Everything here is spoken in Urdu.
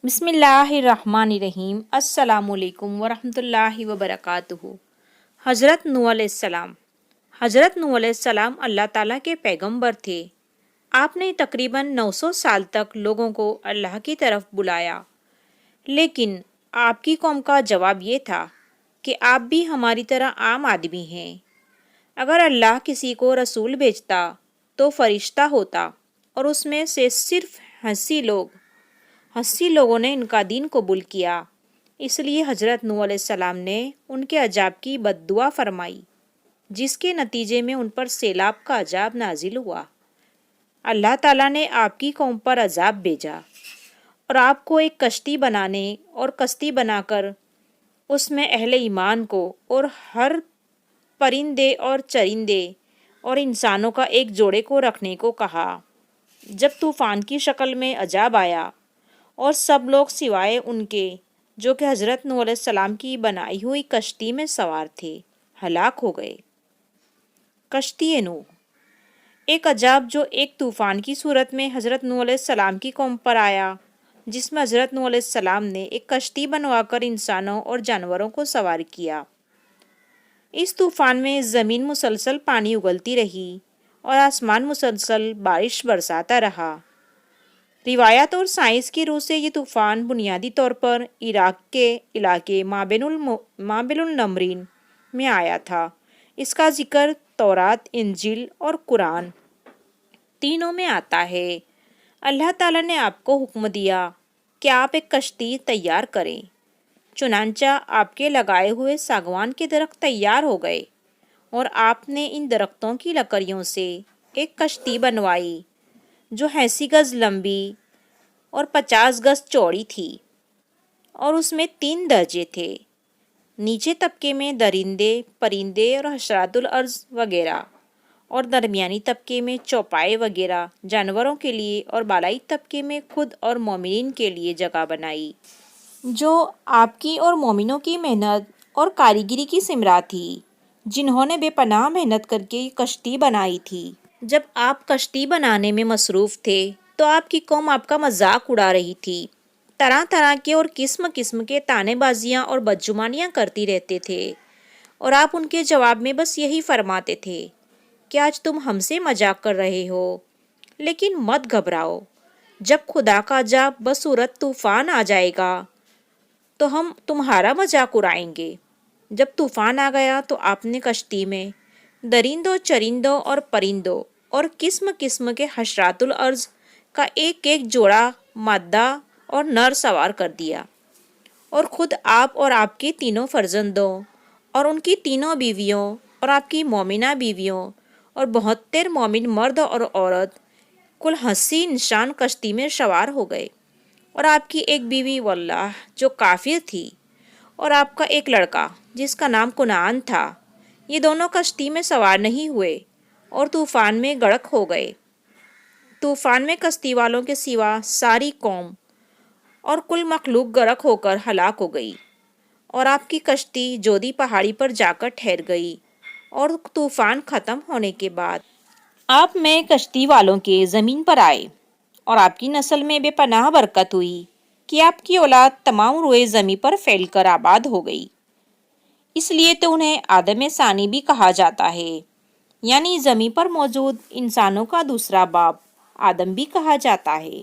بسم اللہ الرحمن الرحیم۔ السلام علیکم ورحمۃ اللہ وبرکاتہ۔ حضرت نوح علیہ السلام۔ حضرت نوح علیہ السلام اللہ تعالیٰ کے پیغمبر تھے۔ آپ نے تقریباً 900 سال تک لوگوں کو اللہ کی طرف بلایا، لیکن آپ کی قوم کا جواب یہ تھا کہ آپ بھی ہماری طرح عام آدمی ہیں۔ اگر اللہ کسی کو رسول بھیجتا تو فرشتہ ہوتا، اور اس میں سے صرف 80 لوگوں نے ان کا دین قبول کیا۔ اس لیے حضرت نوح علیہ السلام نے ان کے عذاب کی بد دعا فرمائی، جس کے نتیجے میں ان پر سیلاب کا عذاب نازل ہوا۔ اللہ تعالیٰ نے آپ کی قوم پر عذاب بھیجا اور آپ کو ایک کشتی بنانے اور کشتی بنا کر اس میں اہل ایمان کو اور ہر پرندے اور چرندے اور انسانوں کا ایک جوڑے کو رکھنے کو کہا۔ جب طوفان کی شکل میں عذاب آیا اور سب لوگ سوائے ان کے جو کہ حضرت نوح علیہ السلام کی بنائی ہوئی کشتی میں سوار تھے، ہلاک ہو گئے۔ کشتی نوح، ایک عذاب جو ایک طوفان کی صورت میں حضرت نوح علیہ السلام کی قوم پر آیا، جس میں حضرت نوح علیہ السلام نے ایک کشتی بنوا کر انسانوں اور جانوروں کو سوار کیا۔ اس طوفان میں زمین مسلسل پانی اگلتی رہی اور آسمان مسلسل بارش برساتا رہا۔ روایات اور سائنس کی روح سے یہ طوفان بنیادی طور پر عراق کے علاقے مابین النہرین میں آیا تھا۔ اس کا ذکر تورات، انجیل اور قرآن تینوں میں آتا ہے۔ اللہ تعالیٰ نے آپ کو حکم دیا کہ آپ ایک کشتی تیار کریں۔ چنانچہ آپ کے لگائے ہوئے ساگوان کے درخت تیار ہو گئے اور آپ نے ان درختوں کی لکڑیوں سے ایک کشتی بنوائی جو 80 گز لمبی اور 50 گز چوڑی تھی، اور اس میں 3 درجے تھے۔ نیچے طبقے میں درندے، پرندے اور حشرات الارض وغیرہ، اور درمیانی طبقے میں چوپائے وغیرہ جانوروں کے لیے، اور بالائی طبقے میں خود اور مومنین کے لیے جگہ بنائی، جو آپ کی اور مومنوں کی محنت اور کاریگری کی ثمرہ تھی، جنہوں نے بے پناہ محنت کر کے یہ کشتی بنائی تھی۔ جب آپ کشتی بنانے میں مصروف تھے تو آپ کی قوم آپ کا مذاق اڑا رہی تھی، طرح طرح کے اور قسم قسم کے طعنے بازیاں اور بدگمانیاں کرتی رہتے تھے، اور آپ ان کے جواب میں بس یہی فرماتے تھے کہ آج تم ہم سے مذاق کر رہے ہو، لیکن مت گھبراؤ، جب خدا کا عذاب بصورت طوفان آ جائے گا تو ہم تمہارا مذاق اڑائیں گے۔ جب طوفان آ گیا تو آپ نے کشتی میں درندوں، چرندوں اور پرندوں اور قسم قسم کے حشرات الارض کا ایک ایک جوڑا مادہ اور نر سوار کر دیا، اور خود آپ اور آپ کے تینوں فرزندوں اور ان کی تینوں بیویوں اور آپ کی مومنہ بیویوں اور 72 مومن مرد اور عورت، کل 80 انسان کشتی میں سوار ہو گئے، اور آپ کی ایک بیوی واللہ جو کافر تھی، اور آپ کا ایک لڑکا جس کا نام کنعان تھا۔ یہ دونوں کشتی میں سوار نہیں ہوئے اور طوفان میں غرق ہو گئے۔ طوفان میں کشتی والوں کے سوا ساری قوم اور کل مخلوق غرق ہو کر ہلاک ہو گئی، اور آپ کی کشتی جودی پہاڑی پر جا کر ٹھہر گئی، اور طوفان ختم ہونے کے بعد آپ میں کشتی والوں کے زمین پر آئے، اور آپ کی نسل میں بے پناہ برکت ہوئی کہ آپ کی اولاد تمام روئے زمین پر پھیل کر آباد ہو گئی۔ اس لیے تو انہیں آدم ثانی بھی کہا جاتا ہے، یعنی زمین پر موجود انسانوں کا دوسرا باپ آدم بھی کہا جاتا ہے۔